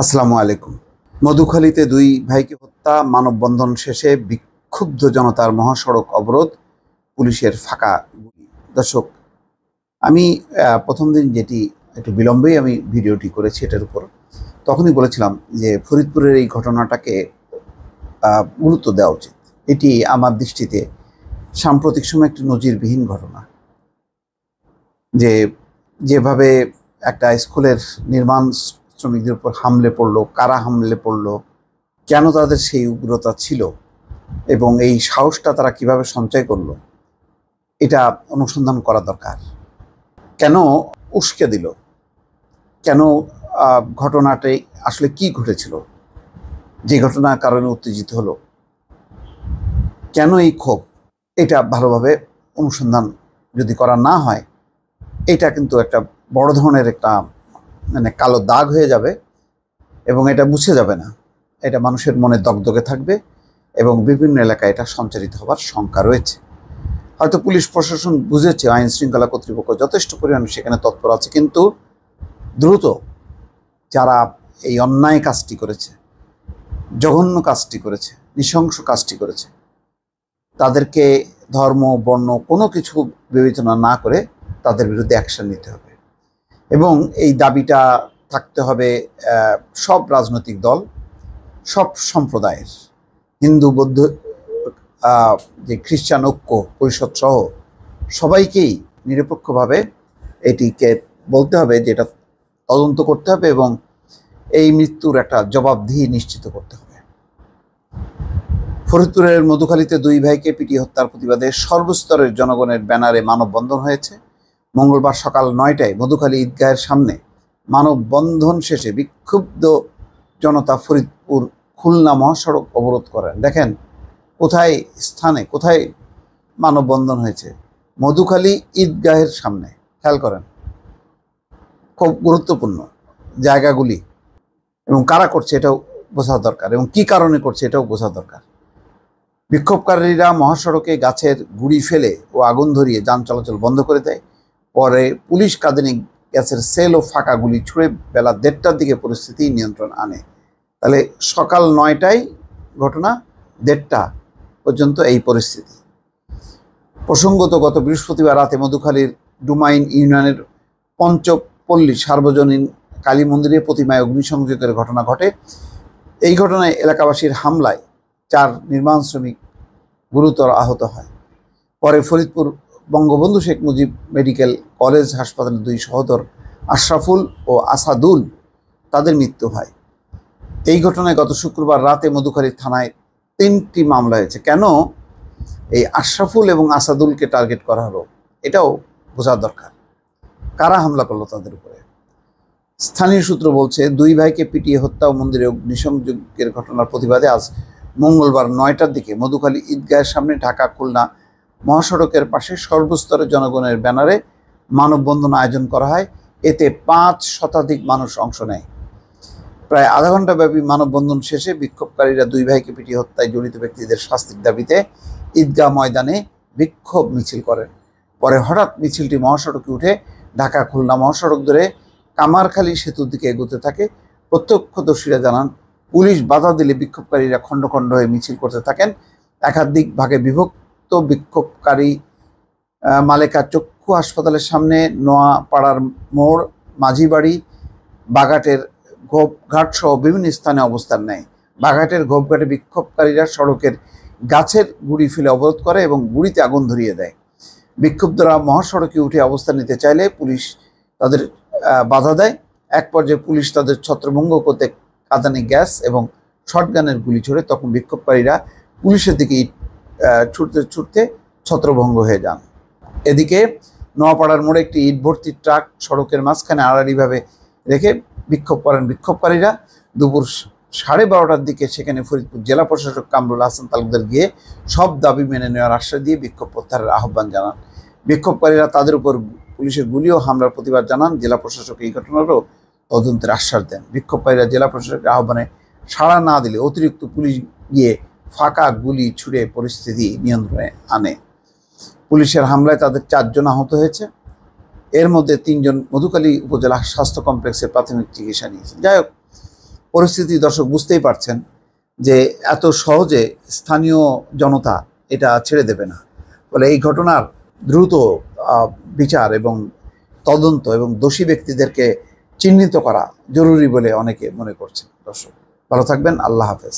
আসসালামু আলাইকুম। মধুখালীতে দুই ভাইকে হত্যা, মানববন্ধন শেষে বিক্ষুব্ধ জনতার মহাসড়ক অবরোধ, পুলিশের ফাঁকা গুলি। দর্শক, আমি প্রথম দিন যেটি একটু বিলম্বেই আমি ভিডিওটি করেছি এটার উপর, তখনই বলেছিলাম যে ফরিদপুরের এই ঘটনাটাকে গুরুত্ব দেওয়া উচিত। এটি আমার দৃষ্টিতে সাম্প্রতিক সময় একটি নজিরবিহীন ঘটনা। যেভাবে একটা স্কুলের নির্মাণ শ্রমিকদের উপর হামলে পড়লো, কারা হামলে পড়লো, কেন তাদের সেই উগ্রতা ছিল এবং এই সাহসটা তারা কিভাবে সঞ্চয় করলো, এটা অনুসন্ধান করা দরকার। কেন উস্কে দিল, কেন ঘটনাটাই আসলে কি ঘটেছিল, যে ঘটনার কারণে উত্তেজিত হলো, কেন এই ক্ষোভ, এটা ভালোভাবে অনুসন্ধান যদি করা না হয়, এটা কিন্তু একটা বড় ধরনের একটা কালো দাগ হয়ে যাবে এবং এটা মুছে যাবে না। এটা মানুষের মনে দগদগে থাকবে এবং বিভিন্ন এলাকায় এটা সঞ্চারিত হবার শঙ্কা রয়েছে। হয়তো পুলিশ প্রশাসন বুঝেছে, আইন শৃঙ্খলা কর্তৃপক্ষ যথেষ্ট পরিমাণে সেখানে তৎপর আছে, কিন্তু দ্রুত যারা এই অন্যায় কাজটি করেছে, জঘন্য কাজটি করেছে, নৃশংস কাজটি করেছে, তাদেরকে ধর্ম বর্ণ কোনো কিছু বিবেচনা না করে তাদের বিরুদ্ধে অ্যাকশন নিতে হবে এবং এই দাবিটা থাকতে হবে সব রাজনৈতিক দল, সব সম্প্রদায়ের, হিন্দু বৌদ্ধ যে খ্রিস্টান ঐক্য পরিষদ সহ সবাইকেই নিরপেক্ষভাবে এটিকে বলতে হবে যে এটা তদন্ত করতে হবে এবং এই মৃত্যুর একটা জবাবদিহি নিশ্চিত করতে হবে। ফরিদপুরের মধুখালীতে দুই ভাইকে পিটিয়ে হত্যার প্রতিবাদে সর্বস্তরের জনগণের ব্যানারে মানববন্ধন হয়েছে। মঙ্গলবার সকাল 9টায় মধুখালী ঈদগাহের সামনে মানববন্ধন শেষে বিক্ষুব্ধ জনতা ফরিদপুর খুলনা মহাসড়ক অবরোধ করেন। দেখেন কোথায় স্থানে, কোথায় মানববন্ধন হয়েছে, মধুখালী ঈদগাহের সামনে। খেয়াল করেন, খুব গুরুত্বপূর্ণ জায়গাগুলি এবং কারা করছে এটাও বোঝা দরকার এবং কি কারণে করছে এটাও বোঝা দরকার। বিক্ষোভকারীরা মহাসড়কে গাছের গুঁড়ি ফেলে ও আগুন ধরিয়ে যান চলাচল বন্ধ করে দেয়। পরে পুলিশ কাঁদানে গ্যাসের সেল ও ফাঁকা গুলি ছুঁড়ে বেলা 1:30টার দিকে পরিস্থিতি নিয়ন্ত্রণ আনে। তাহলে সকাল 9টায় ঘটনা, 1:30টা পর্যন্ত এই পরিস্থিতি। প্রসঙ্গত গত বৃহস্পতিবার রাতে মধুখালীর ডুমাইন ইউনিয়নের পঞ্চপল্লী সার্বজনীন কালী মন্দিরে প্রতিমায় অগ্নিসংযোগের ঘটনা ঘটে। এই ঘটনায় এলাকাবাসীর হামলায় 4 নির্মাণ শ্রমিক গুরুতর আহত হয়। পরে ফরিদপুর বঙ্গবন্ধু শেখ মুজিব মেডিকেল কলেজ হাসপাতালের 2 সহোদর আশরাফুল ও আসাদুল, তাদের মৃত্যু হয়। এই ঘটনায় গত শুক্রবার রাতে মধুখালী থানায় 3টি মামলা হয়েছে। কেন এই আশরাফুল এবং আসাদুলকে টার্গেট করা হলো এটাও বোঝা দরকার। কারা হামলা করলো তাদের উপরে? স্থানীয় সূত্র বলছে, দুই ভাইকে পিটিয়ে হত্যা ও মন্দিরে অগ্নিসংযোগের ঘটনার প্রতিবাদে আজ মঙ্গলবার 9টার দিকে মধুখালী ঈদগাহের সামনে ঢাকা খুলনা মহাসড়কের পাশে সর্বস্তরের জনগণের ব্যানারে মানববন্ধন আয়োজন করা হয়। এতে 5 শতাধিক মানুষ অংশ নেয়। প্রায় আধা ঘন্টা ব্যাপী মানববন্ধন শেষে বিক্ষোভকারীরা দুই ভাইকে পিটিয়ে হত্যায় জড়িত ব্যক্তিদের শাস্তির দাবিতে ঈদগাহ ময়দানে বিক্ষোভ মিছিল করেন। পরে হঠাৎ মিছিলটি মহাসড়কে উঠে ঢাকা খুলনা মহাসড়ক ধরে কামারখালী সেতুর দিকে এগোতে থাকে। প্রত্যক্ষদর্শীরা জানান, পুলিশ বাধা দিলে বিক্ষোভকারীরা খণ্ড খণ্ড হয়ে মিছিল করতে থাকেন। একাধিক ভাগে বিভক্ত বিক্ষোভকারী মালেকা চক্ষু হাসপাতালের সামনে, নোয়াপাড়ার মোড়, মাঝিবাড়ি, বাঘাটের ঘোপঘাট সহ বিভিন্ন স্থানে অবস্থান নেয়। বাঘাটের ঘোপঘাটে বিক্ষোভকারীরা সড়কের গাছের গুঁড়ি ফেলে অবরোধ করে এবং গুঁড়িতে আগুন ধরিয়ে দেয়। বিক্ষুব্ধরা মহাসড়কে উঠে অবস্থান নিতে চাইলে পুলিশ তাদের বাধা দেয়। এক পর্যায়ে পুলিশ তাদের ছত্রভঙ্গ করতে কাঁদানে গ্যাস এবং শটগানের গুলি ছোড়ে। তখন বিক্ষোভকারীরা পুলিশের দিকে ছুটতে ছুটতে ছত্রভঙ্গ হয়ে যান। এদিকে নোয়াপাড়ার মোড়ে একটি ইট ভর্তি ট্রাক সড়কের মাঝখানে আড়াআড়িভাবে রেখে বিক্ষোভ করেন বিক্ষোভকারীরা। দুপুর 12:30টার দিকে সেখানে ফরিদপুর জেলা প্রশাসক কামরুল হাসান তালুকদার গিয়ে সব দাবি মেনে নেওয়ার আশ্বাস দিয়ে বিক্ষোভ প্রত্যাহারের আহ্বান জানান। বিক্ষোভকারীরা তাদের উপর পুলিশের গুলি ও হামলার প্রতিবাদ জানান। জেলা প্রশাসক এই ঘটনারও তদন্তের আশ্বাস দেন। বিক্ষোভকারীরা জেলা প্রশাসকের আহ্বানে সাড়া না দিলে অতিরিক্ত পুলিশ গিয়ে ফাঁকা গুলি ছুড়ে পরিস্থিতি নিয়ন্ত্রণে আনে। পুলিশের হামলায় তাদের 4 জন আহত হয়েছে। এর মধ্যে 3 জন মধুখালী উপজেলা স্বাস্থ্য কমপ্লেক্সে প্রাথমিক চিকিৎসা নিয়েছেন। যাই হোক, পরিস্থিতি দর্শক বুঝতেই পারছেন যে এত সহজে স্থানীয় জনতা এটা ছেড়ে দেবে না। ফলে এই ঘটনার দ্রুত বিচার এবং তদন্ত এবং দোষী ব্যক্তিদেরকে চিহ্নিত করা জরুরি বলে অনেকে মনে করছেন। দর্শক ভালো থাকবেন, আল্লাহ হাফেজ।